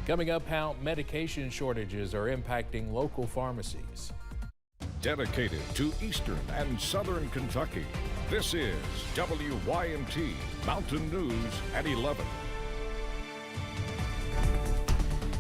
Coming up, how medication shortages are impacting local pharmacies. Dedicated to Eastern and Southern Kentucky, this is WYMT Mountain News at 11.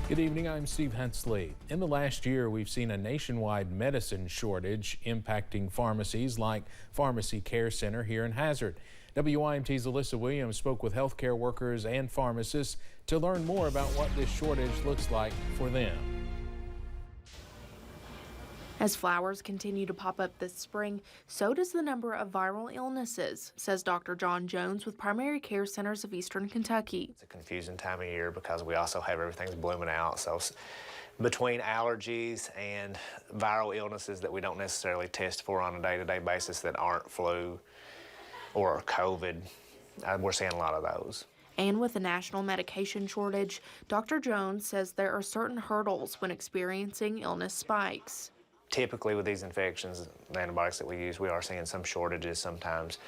Good evening, I'm Steve Hensley. In the last year, we've seen a nationwide medicine shortage impacting pharmacies like Pharmacy Care Center here in Hazard. WYMT's Alyssa Williams spoke with healthcare workers and pharmacists to learn more about what this shortage looks like for them. As flowers continue to pop up this spring, so does the number of viral illnesses, says Dr. John Jones with Primary Care Centers of Eastern Kentucky. It's a confusing time of year because we also have everything's blooming out. So between allergies and viral illnesses that we don't necessarily test for on a day-to-day basis that aren't flu or COVID, we're seeing a lot of those. And with a national medication shortage, Dr. Jones says there are certain hurdles when experiencing illness spikes. Typically with these infections, the antibiotics that we use, we are seeing some shortages. Sometimes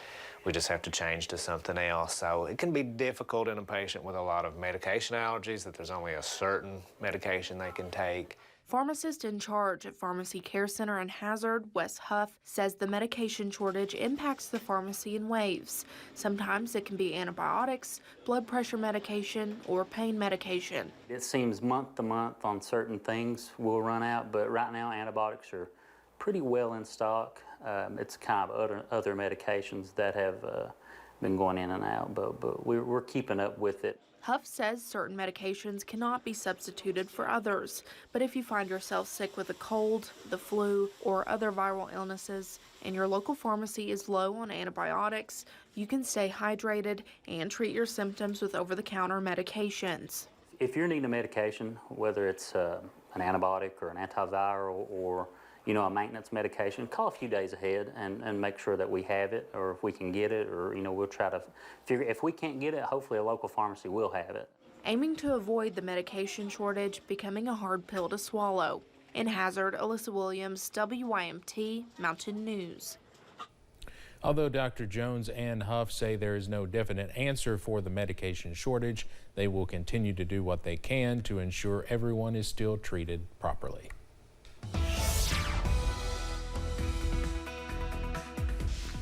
we just have to change to something else. So it can be difficult in a patient with a lot of medication allergies that there's only a certain medication they can take. Pharmacist in charge at Pharmacy Care Center in Hazard, Wes Huff, says the medication shortage impacts the pharmacy in waves. Sometimes it can be antibiotics, blood pressure medication, or pain medication. It seems month to month on certain things will run out, but right now antibiotics are pretty well in stock. It's kind of other medications that have been going in and out, but we're keeping up with it. Huff says certain medications cannot be substituted for others, but if you find yourself sick with a cold, the flu, or other viral illnesses, and your local pharmacy is low on antibiotics, you can stay hydrated and treat your symptoms with over-the-counter medications. If you're needing a medication, whether it's an antibiotic or an antiviral or a maintenance medication, call a few days ahead and make sure that we have it, or if we can get it, or we'll try to figure. If we can't get it, hopefully a local pharmacy will have it. Aiming to avoid the medication shortage becoming a hard pill to swallow. In Hazard, Alyssa Williams, WYMT Mountain News. Although Dr. Jones and Huff say there is no definite answer for the medication shortage, they will continue to do what they can to ensure everyone is still treated properly.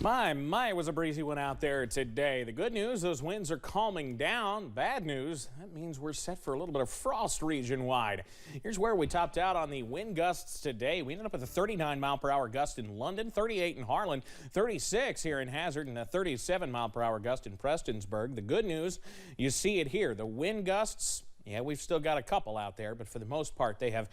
My, it was a breezy one out there today. The good news, those winds are calming down. Bad news, that means we're set for a little bit of frost region-wide. Here's where we topped out on the wind gusts today. We ended up with a 39-mile-per-hour gust in London, 38 in Harlan, 36 here in Hazard, and a 37-mile-per-hour gust in Prestonsburg. The good news, you see it here. The wind gusts, yeah, we've still got a couple out there, but for the most part, they have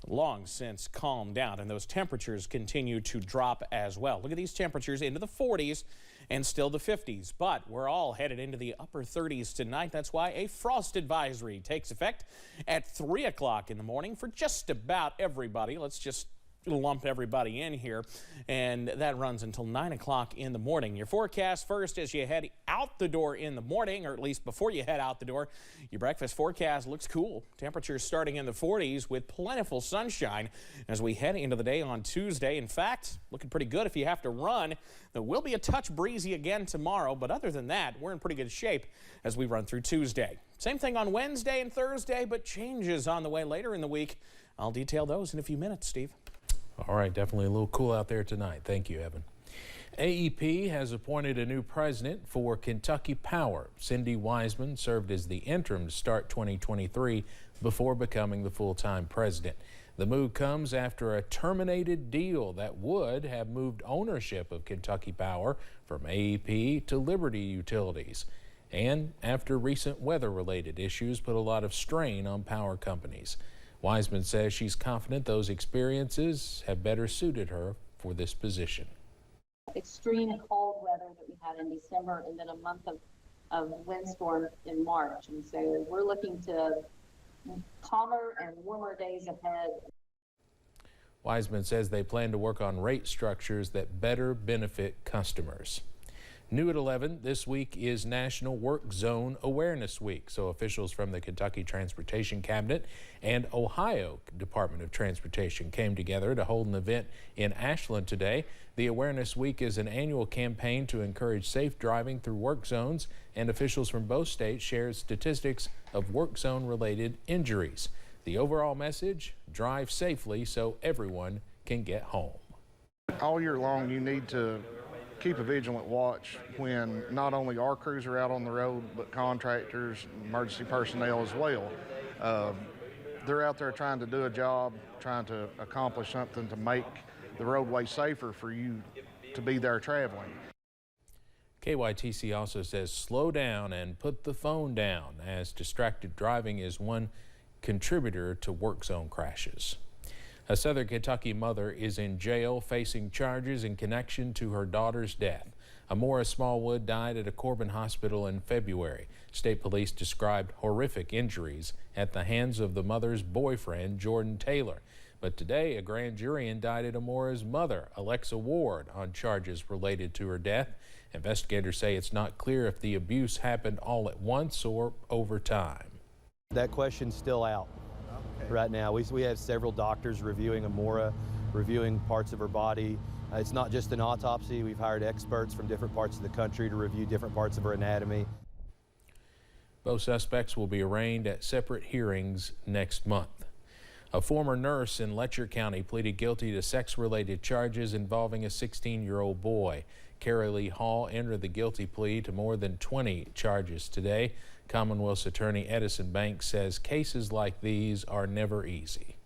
long since calmed down, and those temperatures continue to drop as well. Look at these temperatures into the 40s and still the 50s, but we're all headed into the upper 30s tonight. That's why a frost advisory takes effect at 3 o'clock in the morning for just about everybody. Let's just lump everybody in here, and that runs until 9 o'clock in the morning. Your forecast first as you head out the door in the morning, or at least before you head out the door. Your breakfast forecast looks cool. Temperatures starting in the 40s with plentiful sunshine as we head into the day on Tuesday. In fact, looking pretty good if you have to run. There will be a touch breezy again tomorrow, but other than that, we're in pretty good shape as we run through Tuesday. Same thing on Wednesday and Thursday, but changes on the way later in the week. I'll detail those in a few minutes, Steve. All right, definitely a little cool out there tonight. Thank you, Evan. AEP has appointed a new president for Kentucky Power. Cindy Wiseman served as the interim to start 2023 before becoming the full-time president. The move comes after a terminated deal that would have moved ownership of Kentucky Power from AEP to Liberty Utilities, and after recent weather-related issues put a lot of strain on power companies. Wiseman says she's confident those experiences have better suited her for this position. Extreme cold weather that we had in December, and then a month of windstorm in March. And so we're looking to calmer and warmer days ahead. Wiseman says they plan to work on rate structures that better benefit customers. New at 11, this week is National Work Zone Awareness Week, so officials from the Kentucky Transportation Cabinet and Ohio Department of Transportation came together to hold an event in Ashland today. The Awareness Week is an annual campaign to encourage safe driving through work zones, and officials from both states shared statistics of work zone related injuries. The overall message: drive safely so everyone can get home. All year long, you need to keep a vigilant watch when not only our crews are out on the road, but contractors, emergency personnel as well. They're out there trying to do a job, trying to accomplish something to make the roadway safer for you to be there traveling. KYTC also says slow down and put the phone down, as distracted driving is one contributor to work zone crashes. A Southern Kentucky mother is in jail facing charges in connection to her daughter's death. Amora Smallwood died at a Corbin hospital in February. State police described horrific injuries at the hands of the mother's boyfriend, Jordan Taylor. But today, a grand jury indicted Amora's mother, Alexa Ward, on charges related to her death. Investigators say it's not clear if the abuse happened all at once or over time. That question's still out. Right now, we have several doctors reviewing Amora, reviewing parts of her body. It's not just an autopsy. We've hired experts from different parts of the country to review different parts of her anatomy. Both suspects will be arraigned at separate hearings next month. A former nurse in Letcher County pleaded guilty to sex-related charges involving a 16-year-old boy. Carrie Lee Hall entered the guilty plea to more than 20 charges today. Commonwealth's attorney Edison Banks says cases like these are never easy.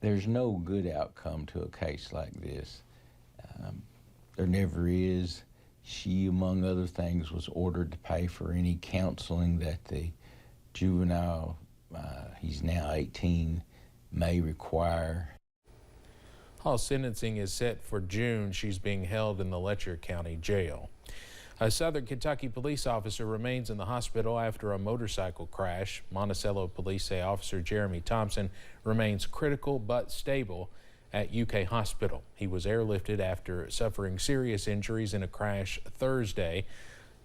There's no good outcome to a case like this. There never is. She, among other things, was ordered to pay for any counseling that the juvenile, he's now 18, may require. Hall's sentencing is set for June. She's being held in the Letcher County Jail. A Southern Kentucky police officer remains in the hospital after a motorcycle crash. Monticello police say Officer Jeremy Thompson remains critical but stable at UK Hospital. He was airlifted after suffering serious injuries in a crash Thursday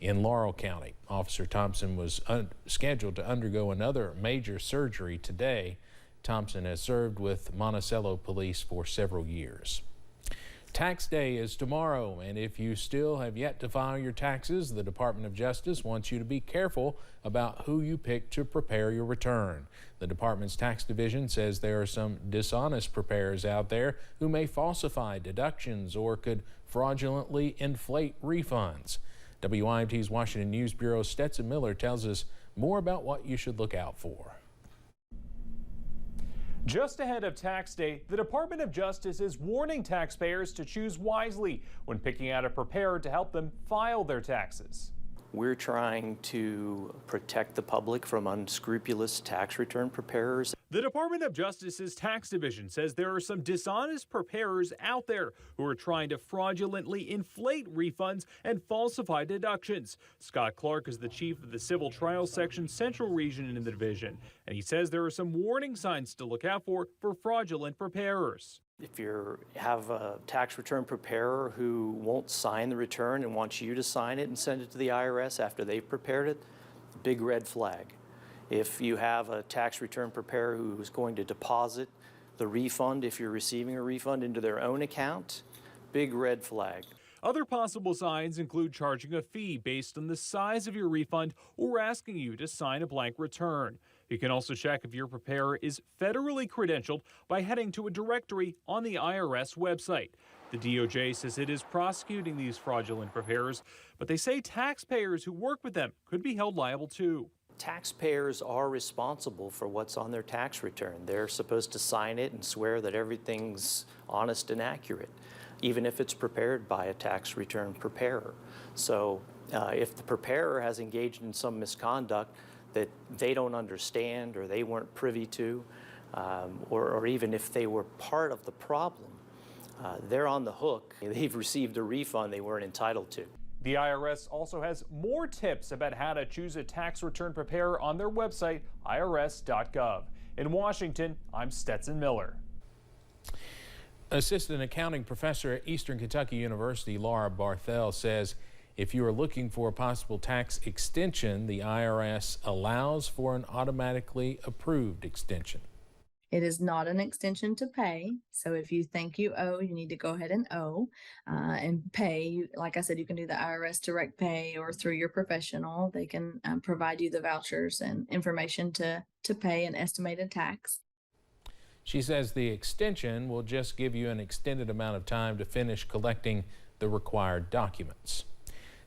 in Laurel County. Officer Thompson was scheduled to undergo another major surgery today. Thompson has served with Monticello police for several years. Tax day is tomorrow, and if you still have yet to file your taxes, the Department of Justice wants you to be careful about who you pick to prepare your return. The department's tax division says there are some dishonest preparers out there who may falsify deductions or could fraudulently inflate refunds. WIMT's Washington News Bureau's Stetson Miller tells us more about what you should look out for. Just ahead of tax day, the Department of Justice is warning taxpayers to choose wisely when picking out a preparer to help them file their taxes. We're trying to protect the public from unscrupulous tax return preparers. The Department of Justice's tax division says there are some dishonest preparers out there who are trying to fraudulently inflate refunds and falsify deductions. Scott Clark is the chief of the Civil Trial Section Central Region in the division, and he says there are some warning signs to look out for fraudulent preparers. If you have a tax return preparer who won't sign the return and wants you to sign it and send it to the IRS after they've prepared it, big red flag. If you have a tax return preparer who is going to deposit the refund, if you're receiving a refund, into their own account, big red flag. Other possible signs include charging a fee based on the size of your refund or asking you to sign a blank return. You can also check if your preparer is federally credentialed by heading to a directory on the IRS website. The DOJ says it is prosecuting these fraudulent preparers, but they say taxpayers who work with them could be held liable too. Taxpayers are responsible for what's on their tax return. They're supposed to sign it and swear that everything's honest and accurate, even if it's prepared by a tax return preparer. So if the preparer has engaged in some misconduct that they don't understand or they weren't privy to, or even if they were part of the problem, they're on the hook. They've received a refund they weren't entitled to. The IRS also has more tips about how to choose a tax return preparer on their website, irs.gov. In Washington, I'm Stetson Miller. Assistant accounting professor at Eastern Kentucky University, Laura Barthel, says If you are looking for a possible tax extension, the IRS allows for an automatically approved extension. It is not an extension to pay. So if you think you owe, you need to go ahead and owe and pay. Like I said, you can do the IRS direct pay or through your professional. They can provide you the vouchers and information to pay an estimated tax. She says the extension will just give you an extended amount of time to finish collecting the required documents.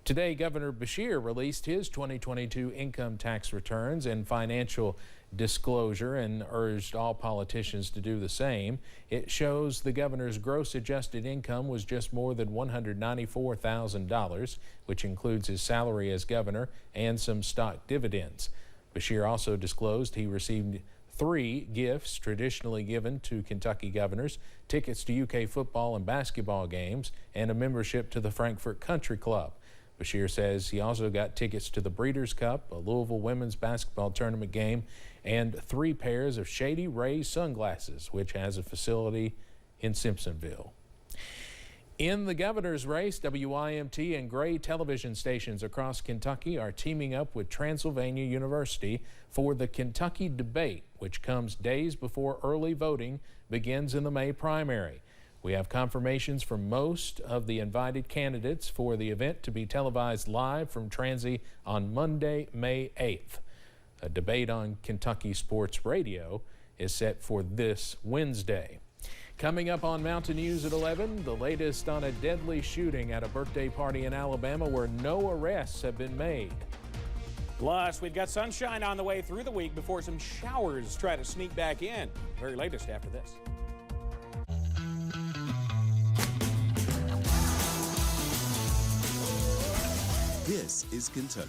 Today, Governor Beshear released his 2022 income tax returns and financial disclosure and urged all politicians to do the same. It shows the governor's gross adjusted income was just more than $194,000, which includes his salary as governor and some stock dividends. Beshear also disclosed he received 3 gifts traditionally given to Kentucky governors: tickets to UK football and basketball games and a membership to the Frankfort Country Club. Beshear says he also got tickets to the Breeders' Cup, a Louisville women's basketball tournament game, and 3 pairs of Shady Rays sunglasses, which has a facility in Simpsonville. In the governor's race, WYMT and Gray television stations across Kentucky are teaming up with Transylvania University for the Kentucky Debate, which comes days before early voting begins in the May primary. We have confirmations from most of the invited candidates for the event to be televised live from Transy on Monday, May 8th. A debate on Kentucky Sports Radio is set for this Wednesday. Coming up on Mountain News at 11, the latest on a deadly shooting at a birthday party in Alabama where no arrests have been made. Plus, we've got sunshine on the way through the week before some showers try to sneak back in. Very latest after this. This is Kentucky.